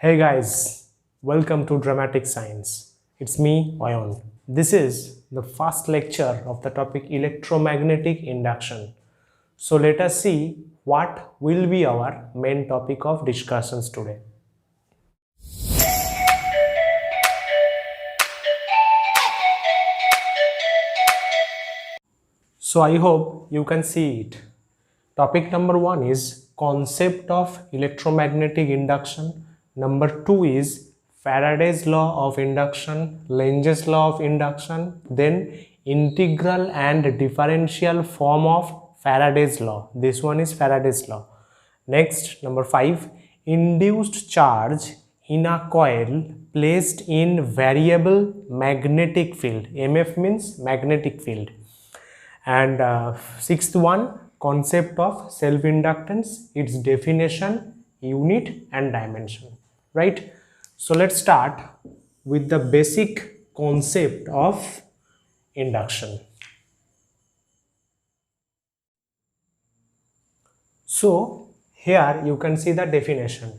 Hey guys, welcome to Dramatic Science. It's me, Oyon. This is the first lecture of the topic electromagnetic induction. So let us see what will be our main topic of discussions today. So I hope you can see it. Topic number 1 is concept of electromagnetic induction. Number 2 is Faraday's law of induction, Lentz's law of induction, then integral and differential form of Faraday's law. This one is Faraday's law. Next, number 5, induced charge in a coil placed in variable magnetic field. MF means magnetic field. And sixth one, concept of self-inductance, its definition, unit and dimension, right? So let's start with the basic concept of induction. So here you can see the definition.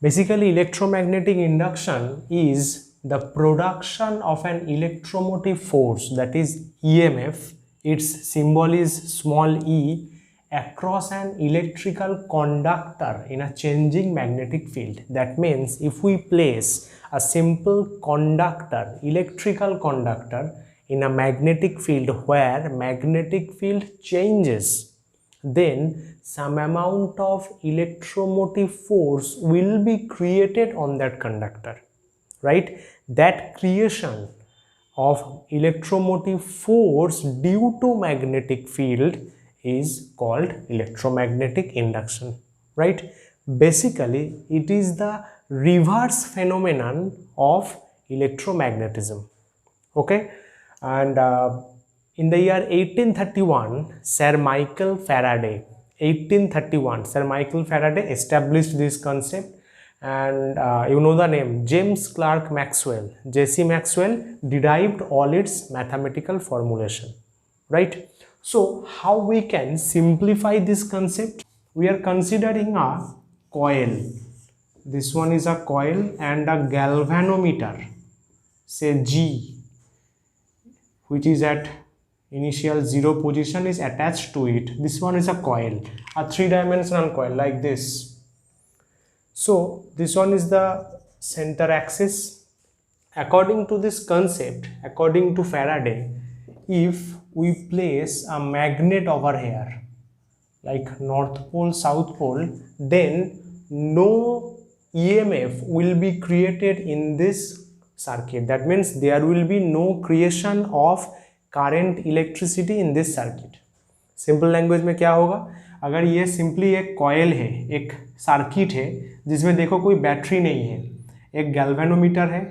Basically, electromagnetic induction is the production of an electromotive force, that is EMF. Its symbol is small e, across an electrical conductor in a changing magnetic field. That means if we place a simple conductor, electrical conductor, in a magnetic field where magnetic field changes, then some amount of electromotive force will be created on that conductor, right? That creation of electromotive force due to magnetic field is called electromagnetic induction, right? Basically, it is the reverse phenomenon of electromagnetism, okay? And in the year 1831, Sir Michael Faraday established this concept, and you know the name, James Clerk Maxwell, J.C. Maxwell, derived all its mathematical formulation, right? So how we can simplify this concept? We are considering a coil. This one is a coil and a galvanometer, say G, which is at initial 0 position, is attached to it. This one is a coil, a three-dimensional coil like this. So this one is the center axis. According to this concept, according to Faraday, if we place a magnet over here, like North Pole, South Pole, then no EMF will be created in this circuit. That means there will be no creation of current electricity in this circuit. Simple language में क्या होगा, अगर ये simply एक coil है, एक circuit है जिसमें देखो कोई बैटरी नहीं है, एक गैल्वेनोमीटर है,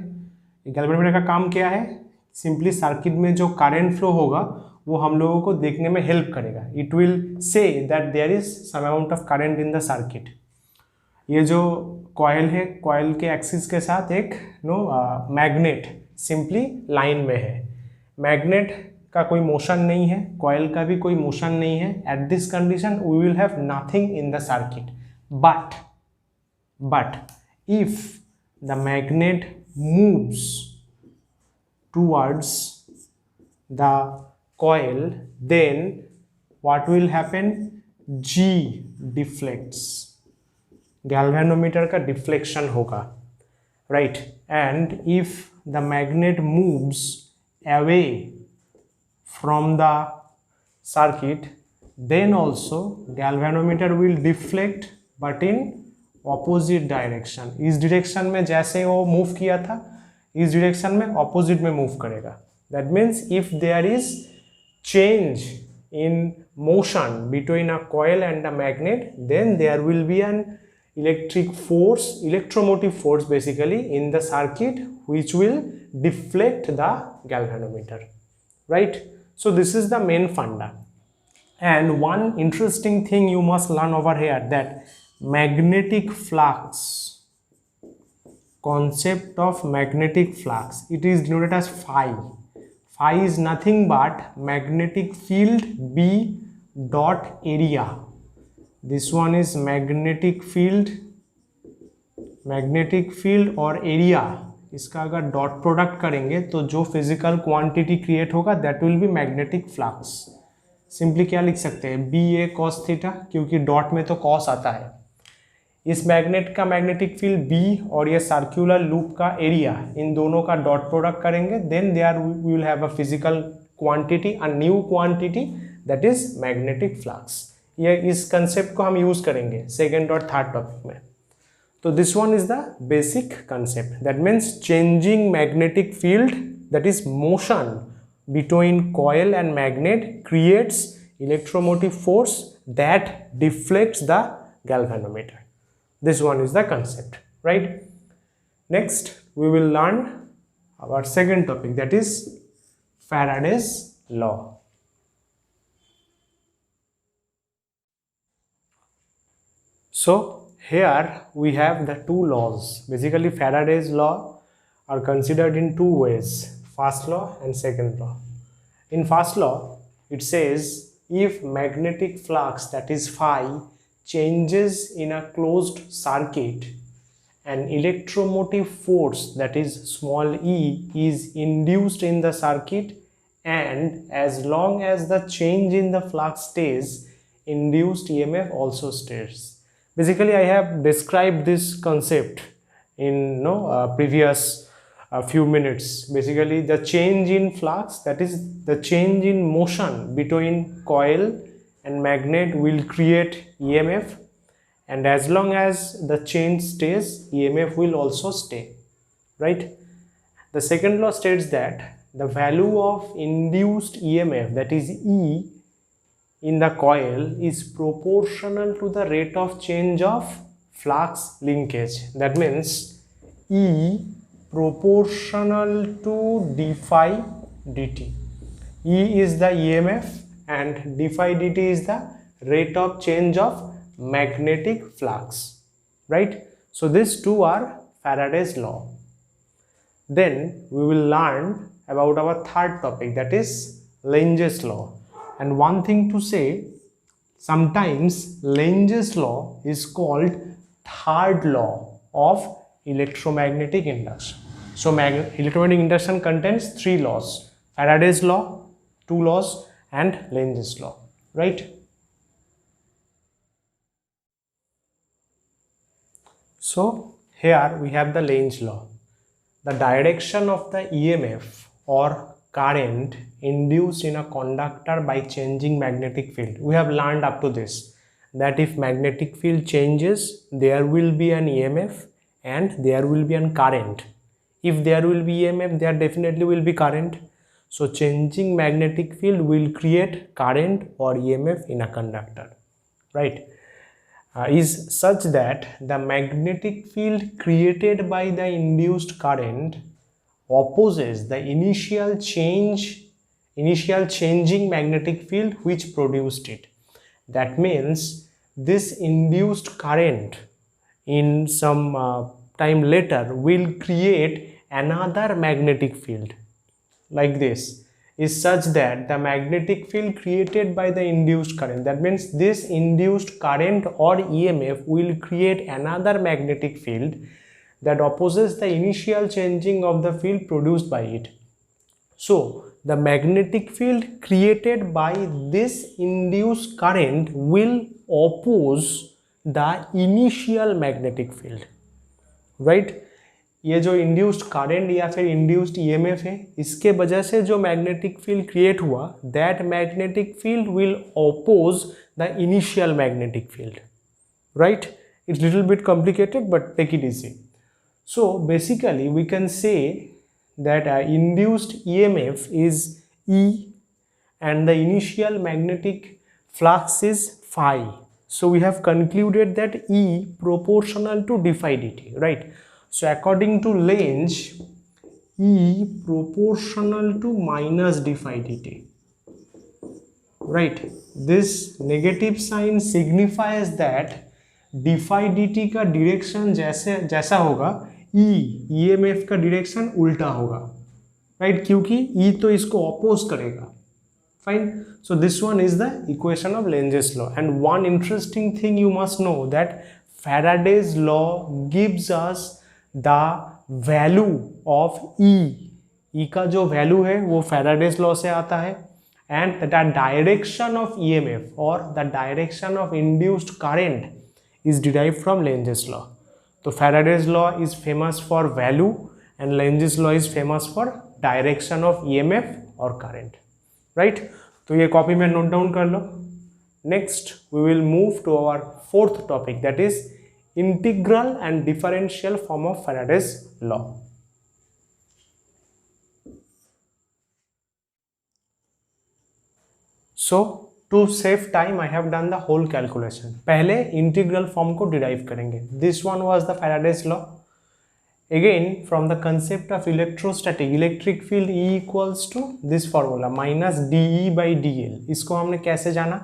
गैल्वेनोमीटर का काम क्या है, सिंपली सर्किट में जो करंट फ्लो होगा वो हम लोगों को देखने में हेल्प करेगा. It will say that there is some amount of current in the circuit. ये जो कॉयल है, कॉयल के एक्सिस के साथ एक मैग्नेट सिंपली लाइन में है. मैग्नेट का कोई मोशन नहीं है, कॉयल का भी कोई मोशन नहीं है. At this condition we will have nothing in the circuit. But if the magnet moves towards the coil, then what will happen? G deflects. Galvanometer का डिफ्लेक्शन होगा, right? And if the magnet moves away from the circuit, then also galvanometer will deflect but in opposite direction. इस direction में जैसे वो move किया था, इस direction में opposite में move करेगा. That means if there is change in motion between a coil and a magnet, then there will be an electric force, electromotive force basically in the circuit, which will deflect the galvanometer, right? So this is the main funda. And one interesting thing you must learn over here, that magnetic flux, concept of magnetic flux, it is denoted as phi. Phi is nothing but magnetic field B dot area. This one is magnetic field magnetic field और area, इसका अगर dot product करेंगे तो जो physical quantity create होगा that will B magnetic flux. Simply क्या लिख सकते हैं, बी ए कॉस थीटा, क्योंकि डॉट में तो कॉस आता है। इस मैग्नेट का मैग्नेटिक फील्ड बी और ये सर्कुलर लूप का एरिया, इन दोनों का डॉट प्रोडक्ट करेंगे, then there we will have a physical quantity, a new quantity, that is magnetic flux. ये इस कंसेप्ट को हम यूज करेंगे सेकेंड और थर्ड टॉपिक में। तो this one is the basic concept, that means changing magnetic field, that is motion between coil and magnet creates electromotive force that deflects the galvanometer. This one is the concept, right? Next we will learn our second topic, that is Faraday's law. So here we have the two laws. Basically Faraday's law are considered in two ways, first law and second law. In first law it says if magnetic flux, that is phi, changes in a closed circuit, an electromotive force, that is small e, is induced in the circuit, and as long as the change in the flux stays, induced EMF also stays. Basically I have described this concept in previous few minutes. Basically the change in flux, that is the change in motion between coil and magnet, will create EMF, and as long as the change stays, EMF will also stay, right? The second law states that the value of induced EMF, that is E, in the coil is proportional to the rate of change of flux linkage. That means E proportional to d phi dt. E is the EMF and d phi dt is the rate of change of magnetic flux, right? So these two are Faraday's law. Then we will learn about our third topic, that is Lenge's law. And one thing to say, sometimes Lenge's law is called third law of electromagnetic induction. So electromagnetic induction contains three laws: Faraday's law, two laws, and Lenge's law, right? So here we have the Lenge's law. The direction of the EMF or current induced in a conductor by changing magnetic field. We have learned up to this that if magnetic field changes, there will be an EMF and there will be a current. If there will be EMF, there definitely will be current. So changing magnetic field will create current or EMF in a conductor, right? Is such that the magnetic field created by the induced current opposes the initial changing magnetic field which produced it. That means this induced current in some time later will create another magnetic field, like this, is such that the magnetic field created by the induced current, that means this induced current or EMF will create another magnetic field that opposes the initial changing of the field produced by it. So the magnetic field created by this induced current will oppose the initial magnetic field, right? ये जो induced current या फिर induced EMF है, इसके वजह से जो magnetic field create हुआ, that magnetic field will oppose the initial magnetic field, right? It's little bit complicated but take it easy. So basically we can say that induced EMF is E and the initial magnetic flux is phi. So we have concluded that E proportional to d phi dt, right? So according to Lenge, E proportional to minus d phi dt, right? This negative sign signifies that d phi dt का direction जैसा होगा, EMF का direction उल्टा होगा, right? क्योंकि E तो इसको oppose करेगा. Fine. So this one is the equation of Lenge's law. And one interesting thing you must know that Faraday's law gives us the value of E. E का जो value है वो Faraday's law से आता है, and the direction of EMF or the direction of induced current is derived from Lenz's law. तो Faraday's law is famous for value and Lenz's law is famous for direction of EMF और current, right? तो ये copy में note down कर लो. Next we will move to our fourth topic, that is integral and differential form of Faraday's law. So to save time I have done the whole calculation. पहले integral form को derive करेंगे. This one was the Faraday's law. Again from the concept of electrostatic, electric field E equals to this formula minus dE by dl. इसको हमने कैसे जाना?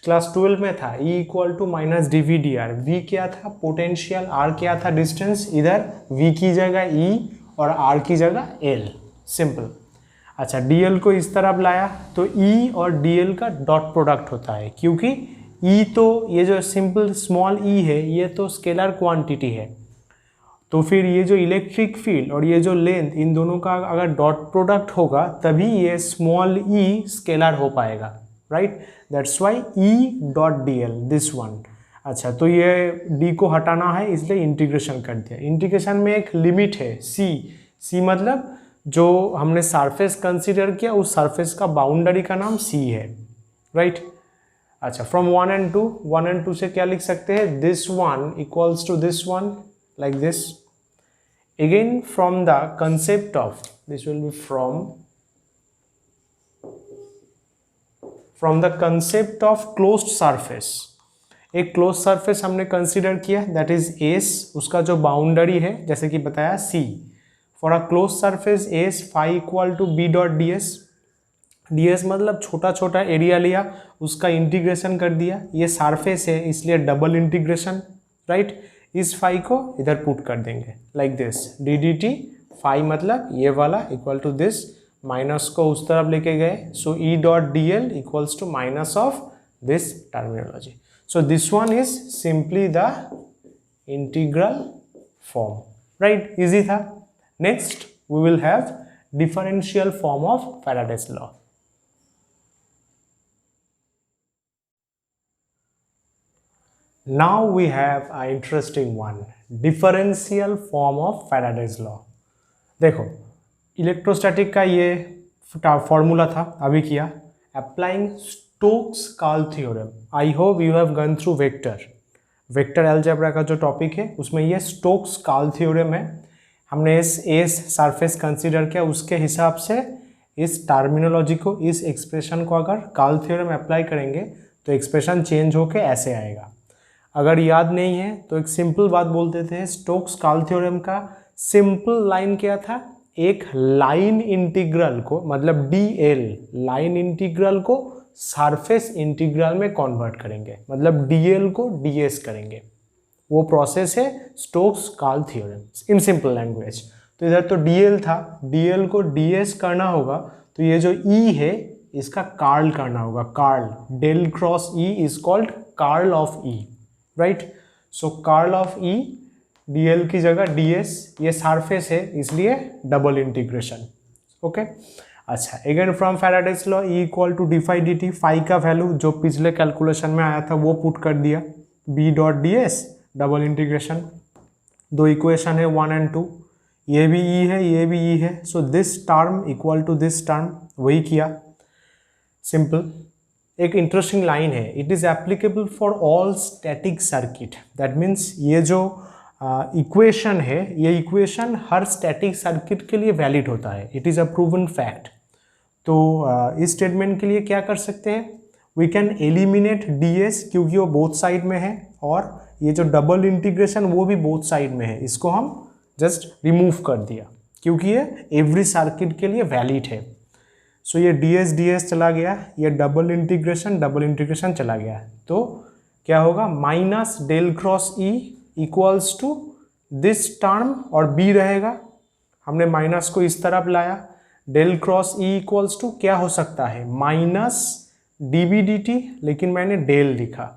Class 12 में था E equal to minus dV dr. V क्या था? Potential. R क्या था? डिस्टेंस. इधर V की जगह E और R की जगह L. सिंपल. अच्छा, dl को इस तरफ लाया तो E और dl का डॉट प्रोडक्ट होता है, क्योंकि E तो ये जो सिंपल स्मॉल e है ये तो स्केलर क्वांटिटी है, तो फिर ये जो इलेक्ट्रिक फील्ड और ये जो लेंथ इन दोनों का अगर डॉट प्रोडक्ट होगा तभी ये स्मॉल e स्केलर हो पाएगा, right? That's why E dot dl this one. अच्छा, तो ये d को हटाना है इसलिए इंटीग्रेशन कर दिया. इंटीग्रेशन में एक लिमिट है c मतलब जो हमने सरफेस कंसीडर किया उस सरफेस का बाउंड्री का नाम c है, राइट? अच्छा, फ्रॉम 1 and 2 से क्या लिख सकते हैं? This one equals to this one, like this. Again from the concept of, this will be from the concept of closed surface. एक closed surface हमने consider किया, that is S. उसका जो boundary है जैसे कि बताया C. For a closed surface S phi equal to B dot ds. ds मतलब छोटा छोटा एरिया लिया, उसका इंटीग्रेशन कर दिया. ये सरफेस है इसलिए डबल इंटीग्रेशन, राइट? इस फाई को इधर पुट कर देंगे like this. D d T phi मतलब ये वाला इक्वल टू दिस, माइनस को उस तरफ लेके गए, so E dot D L equals to minus of this terminology. So this one is simply the integral form, right? Easy था. Next we will have differential form of Faraday's law. Now we have an interesting one, differential form of Faraday's law. देखो, electrostatic का ये formula था, अभी किया. Applying Stokes काल theorem. I hope you have gun through vector algebra का जो topic है उसमें ये स्टोक्स काल थ्योरम है. हमने इस सरफेस कंसीडर किया, उसके हिसाब से इस टर्मिनोलॉजी को, इस एक्सप्रेशन को अगर काल थ्योरम अप्लाई करेंगे तो एक्सप्रेशन चेंज होके ऐसे आएगा. अगर याद नहीं है तो एक सिंपल बात बोल देते हैं. स्टोक्स काल थ्योरम का सिंपल लाइन क्या था? एक लाइन इंटीग्रल को, मतलब dl लाइन इंटीग्रल को सरफेस इंटीग्रल में कन्वर्ट करेंगे, मतलब dl को ds करेंगे. वो प्रोसेस है स्टोक्स काल थ्योरम इन सिंपल लैंग्वेज. तो इधर तो dl था, dl को ds करना होगा तो ये जो e है इसका कार्ल करना होगा. Curl del cross e is called curl of e, right? So curl of e, dl की जगह ds, ये सरफेस है इसलिए डबल इंटीग्रेशन. ओके. अच्छा, again from Faraday's law E equal to D phi D T. Phi का value जो पिछले calculation में आया था वो पुट कर दिया, b dot ds double integration. दो इक्वेशन है 1 and 2, ये भी e है ये भी e है, so this term equal to this term, वही किया. सिंपल. एक इंटरेस्टिंग लाइन है, it is applicable for all static circuit. That means ये जो इक्वेशन है, ये इक्वेशन हर स्टैटिक सर्किट के लिए वैलिड होता है. It is a proven fact. तो इस स्टेटमेंट के लिए क्या कर सकते हैं? वी कैन एलिमिनेट ds क्योंकि वो बोथ साइड में है, और ये जो डबल इंटीग्रेशन वो भी बोथ साइड में है, इसको हम जस्ट रिमूव कर दिया क्योंकि ये एवरी सर्किट के लिए वैलिड है. सो ये ds चला गया, ये डबल इंटीग्रेशन चला गया, तो क्या होगा? Minus del cross e equals to this term और b रहेगा. हमने माइनस को इस तरफ लाया, del cross e equals to क्या हो सकता है? माइनस dB dt, लेकिन मैंने डेल लिखा,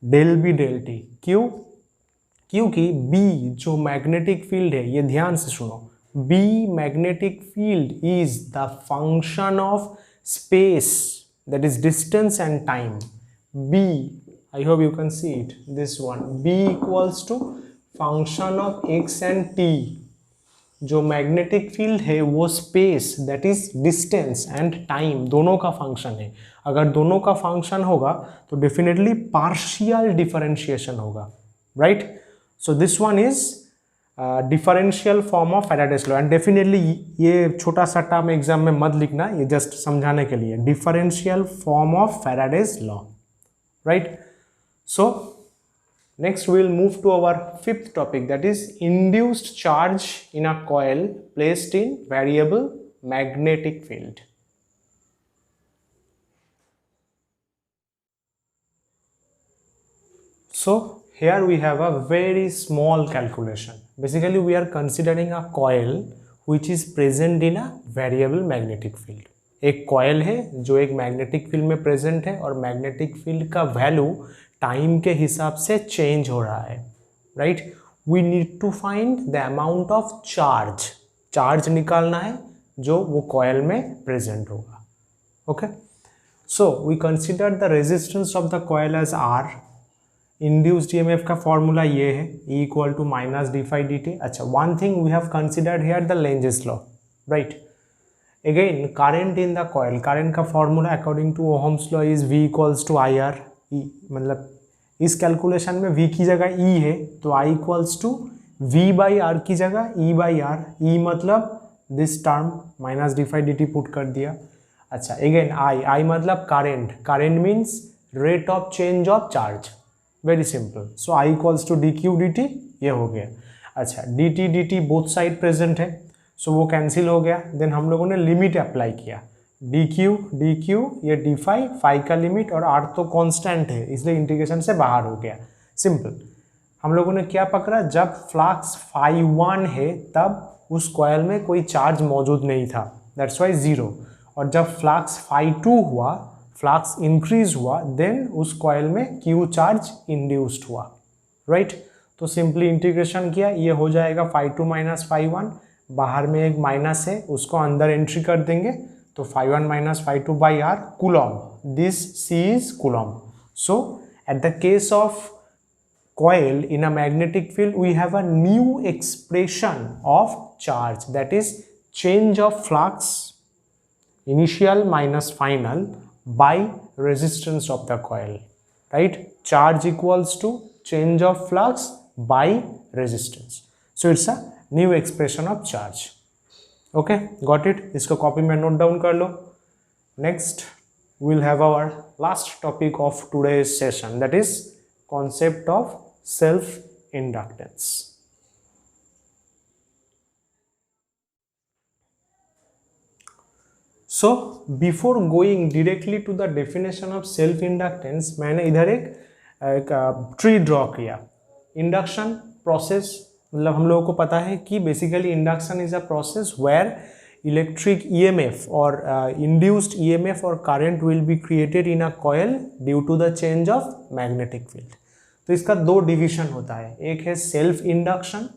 डेल बी डेल टी. क्यों? क्योंकि बी जो मैग्नेटिक फील्ड है, ये ध्यान से सुनो, B magnetic field is the function of space, that is distance and time. B, I hope you can see it, this one, B equals to function of x and t. जो magnetic field है वो space, that is distance and time, दोनों का function है। अगर दोनों का function होगा तो डेफिनेटली पार्शियल डिफरेंशिएशन होगा, right? So this one is differential form of Faraday's law, and definitely ये छोटा सा टर्म एग्जाम में मत लिखना, ये जस्ट समझाने के लिए, differential form of Faraday's law, right? So next we will move to our fifth topic, that is induced charge in a coil placed in variable magnetic field. So here we have a very small calculation. Basically we are considering a coil which is present in a variable magnetic field. एक coil है जो एक magnetic field में present है और magnetic field का value time के हिसाब से चेंज हो रहा है, right? We need to find the amount of charge, charge निकालना है जो वो कॉयल में प्रेजेंट होगा, okay? So we consider the resistance of the coil as R. Induced EMF का फॉर्मूला ये है, E equal to minus D phi D T. अच्छा, one thing we have considered here the Lenz's law, right? Again current in the coil, current का formula according to Ohm's law is V equals to I R. मतलब इस calculation में V की जगह E है तो I equals to V by R की जगह E बाई आर, E मतलब this term minus D phi D t put कर दिया। अच्छा, अगेन I मतलब current, current means rate of change of charge, very simple. So I equals to d q d t, ये हो गया। अच्छा, d t both side present है, सो वो कैंसिल हो गया। देन हम लोगों ने लिमिट अप्लाई किया, डी क्यू ये डी फाई, फाई का लिमिट, और आर तो कांस्टेंट है इसलिए इंटीग्रेशन से बाहर हो गया, सिंपल। हम लोगों ने क्या पकड़ा, जब फ्लक्स फाई 1 है तब उस कॉयल में कोई चार्ज मौजूद नहीं था, दैट्स वाई 0। और जब फ्लक्स फाई 2 हुआ, फ्लक्स इंक्रीज हुआ, देन उस कॉयल में क्यू चार्ज इंड्यूस्ड हुआ, राइट? तो सिंपली इंटीग्रेशन किया, ये हो जाएगा फाई 2 माइनस फाई 1, बाहर में एक माइनस है उसको अंदर एंट्री कर देंगे, तो phi 1 minus phi 2 by R coulomb, this C is coulomb. So at the case of coil in a magnetic field we have a new expression of charge, that is change of flux initial minus final by resistance of the coil, right? Charge equals to change of flux by resistance. So it's a new expression of charge. Okay, got it? इसको copy में note down कर लो। Next will have our last topic of today's session, that is concept of self inductance. So before going directly to the definition of self inductance, मैंने इधर एक tree draw किया। Induction process, मतलब हम लोगों को पता है कि basically induction is a process where electric EMF और इंड्यूस्ड ईएमएफ और current will be created in a coil due to the change of magnetic field. तो इसका दो डिवीजन होता है, एक है self induction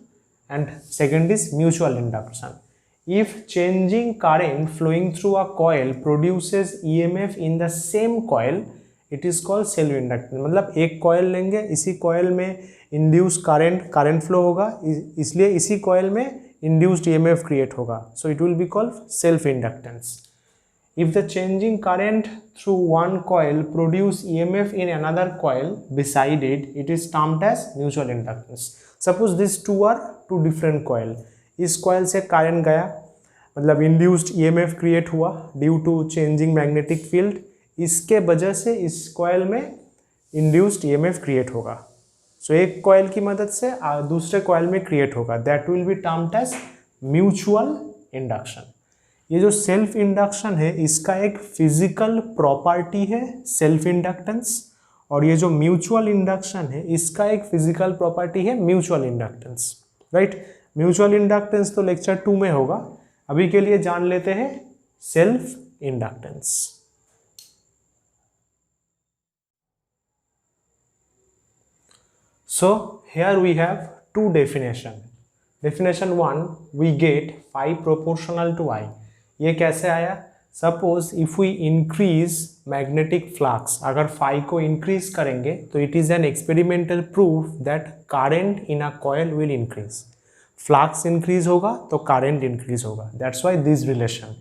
and second is mutual induction. If changing current flowing through a coil produces EMF in the same coil, it is called self inductance. मतलब एक coil लेंगे, इसी कॉइल में इंड्यूस करंट फ्लो होगा, इसलिए इसी कॉइल में induced EMF create होगा, so it will be called self inductance. If the changing current through one coil produce EMF in another coil beside it, it is termed as mutual inductance. Suppose this two are two different coil, इस coil से current गया, मतलब induced EMF create हुआ due to changing magnetic field, इसके वजह से इस coil में इंड्यूस्ड ईएमएफ क्रिएट होगा। सो एक कॉइल की मदद से दूसरे कॉइल में क्रिएट होगा, that will be termed as mutual induction. ये जो सेल्फ इंडक्शन है इसका एक फिजिकल प्रॉपर्टी है सेल्फ इंडक्टेंस, और ये जो म्यूचुअल इंडक्शन है इसका एक फिजिकल प्रॉपर्टी है mutual inductance, right? Mutual inductance तो लेक्चर 2 में होगा, अभी के लिए जान लेते हैं self inductance. So here we have two definition. Definition 1, we get phi proportional to I. ये कैसे आया? Suppose if we increase magnetic flux, अगर phi को increase करेंगे तो it is an experimental proof that current in a coil will increase. Flux increase होगा तो current increase होगा. That's why this relation.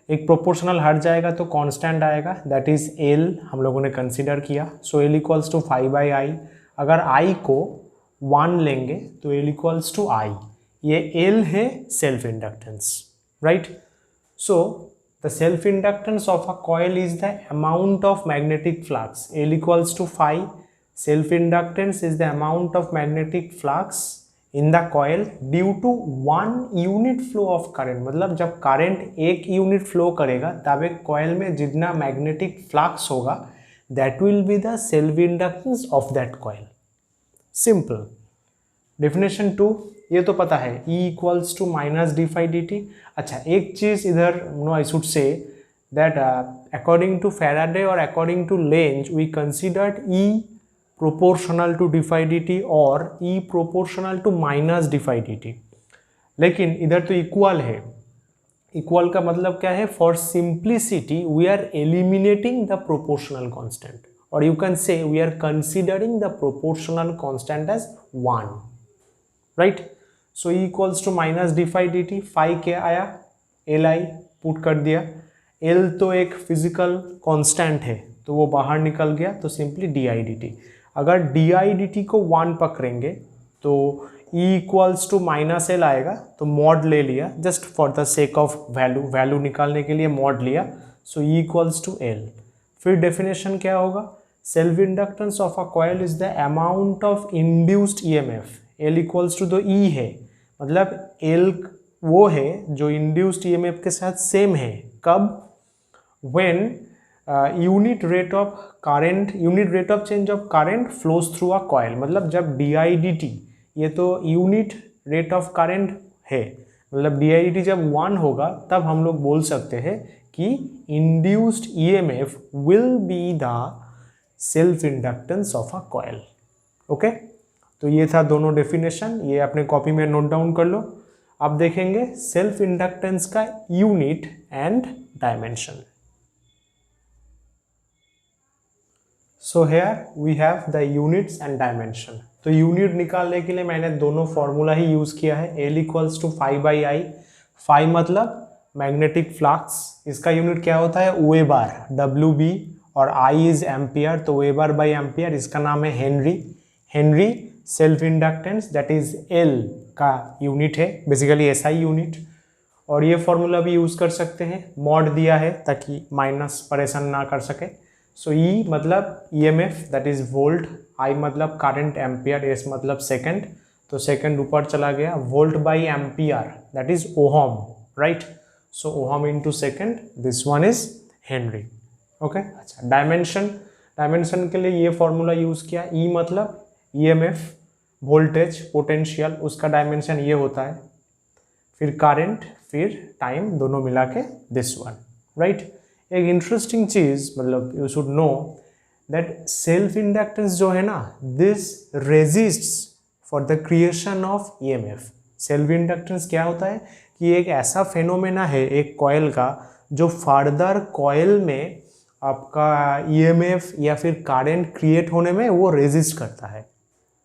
एक प्रोपोर्शनल हट जाएगा तो कांस्टेंट आएगा, दैट इज L हम लोगों ने कंसीडर किया. So L equals to phi by I. अगर I को 1 लेंगे तो L इक्वल्स टू आई. ये L है self inductance, right. So the self inductance of a coil is the amount of magnetic flux. L equals to phi. Self inductance is the amount of magnetic flux in the coil due to 1 unit flow of current. मतलब जब current 1 unit flow करेगा तब एक coil में जितना magnetic flux होगा that will be the self inductance of that coil. Simple. Definition 2 ये तो पता है, E equals to minus D phi D T. अच्छा, एक चीज इधर no I should say that according to Faraday और according to Lenz we considered E proportional to D phi D T और E proportional to minus D phi D T. लेकिन इधर तो equal है. इक्वल का मतलब क्या है? For simplicity we are eliminating the proportional constant, और you can say we are considering the proportional constant as 1, right. So E equals to minus D phi D T. Phi क्या आया? Li put कर दिया. L तो एक physical constant है तो वो बाहर निकल गया, तो simply d I d t. अगर डी आई डी टी को 1 पकड़ेंगे तो E equals to minus L आएगा, तो मॉड ले लिया just for the sake of value निकालने के लिए मॉड लिया. So E equals to L. फिर डेफिनेशन क्या होगा? Self inductance of a coil is the amount of induced EMF. L equals to तो E है, मतलब L वो है जो इंड्यूस्ड EMF के साथ सेम है. कब? When unit rate of change of current flows through a coil. मतलब जब डी आई डी टी, ये तो यूनिट रेट ऑफ करंट है, मतलब डी आई डी टी जब 1 होगा तब हम लोग बोल सकते हैं कि induced EMF will be the self inductance of a coil. Okay, तो ये था दोनों डेफिनेशन, ये अपने कॉपी में नोट डाउन कर लो. अब देखेंगे सेल्फ इंडक्टेंस का unit and dimension. So here we have the units and dimension. तो यूनिट निकालने के लिए मैंने दोनों फॉर्मूला ही यूज किया है. L equals to phi by I. Phi मतलब मैग्नेटिक फ्लक्स, इसका यूनिट क्या होता है? OA बार, WB, और I इज एम्पियर, तो OA बार बाई एम्पियर. इसका नाम है henry. Henry self inductance that is L का यूनिट है, बेसिकली SI यूनिट. और ये फॉर्मूला भी यूज कर सकते हैं, मॉड दिया है ताकि माइनस परेशान ना कर सके. सो E मतलब EMF that is volt, I मतलब करंट एम्पियर, S मतलब सेकंड, तो सेकंड ऊपर चला गया. Volt by ampere that is ohm, right. So ohm into second, this one is Henry. Okay. अच्छा, डायमेंशन के लिए ये फॉर्मूला यूज किया. E मतलब EMF, वोल्टेज, पोटेंशियल, उसका डायमेंशन ये होता है. फिर करंट, फिर टाइम, दोनों मिला के दिस वन, राइट. एक इंटरेस्टिंग चीज, मतलब you should know that self inductance जो है ना, this resists for the creation of EMF. Self inductance क्या होता है कि एक ऐसा फेनोमेना है एक कॉइल का जो फर्दर कॉइल में आपका EMF या फिर करंट क्रिएट होने में वो रेजिस्ट करता है.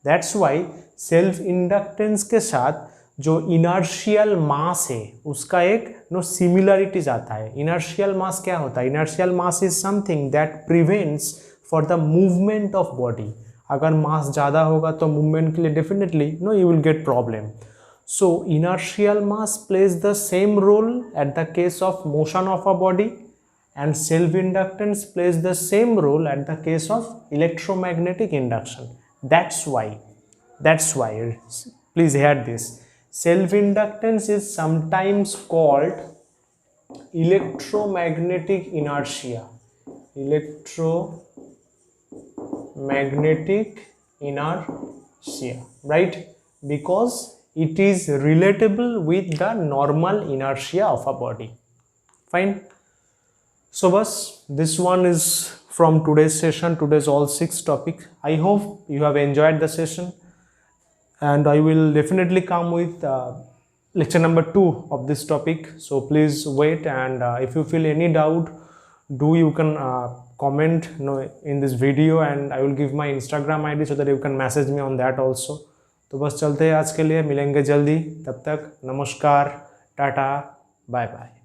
दैट्स वाई सेल्फ इंडक्टेंस के साथ जो इनर्शियल मास है उसका एक सिमिलरिटीज आता है. इनर्शियल मास क्या होता है? Inertial mass is something that prevents for the movement of body. अगर मास ज़्यादा होगा तो मूवमेंट के लिए definitely you will get problem. So inertial mass plays the same role at the case of motion of a body, and self inductance plays the same role at the case of electromagnetic induction. That's why please hear this, self inductance is sometimes called electromagnetic inertia. Right, because it is relatable with the normal inertia of a body. Fine. So bus, this one is from today's session, today's all 6 topic. I hope you have enjoyed the session. and I will definitely come with lecture number 2 of this topic. So please wait, and if you feel any doubt, you can comment in this video, and I will give my Instagram ID so that you can message me on that also. तो बस चलते हैं आज के लिए, मिलेंगे जल्दी, तब तक नमस्कार, टाटा, बाय बाय।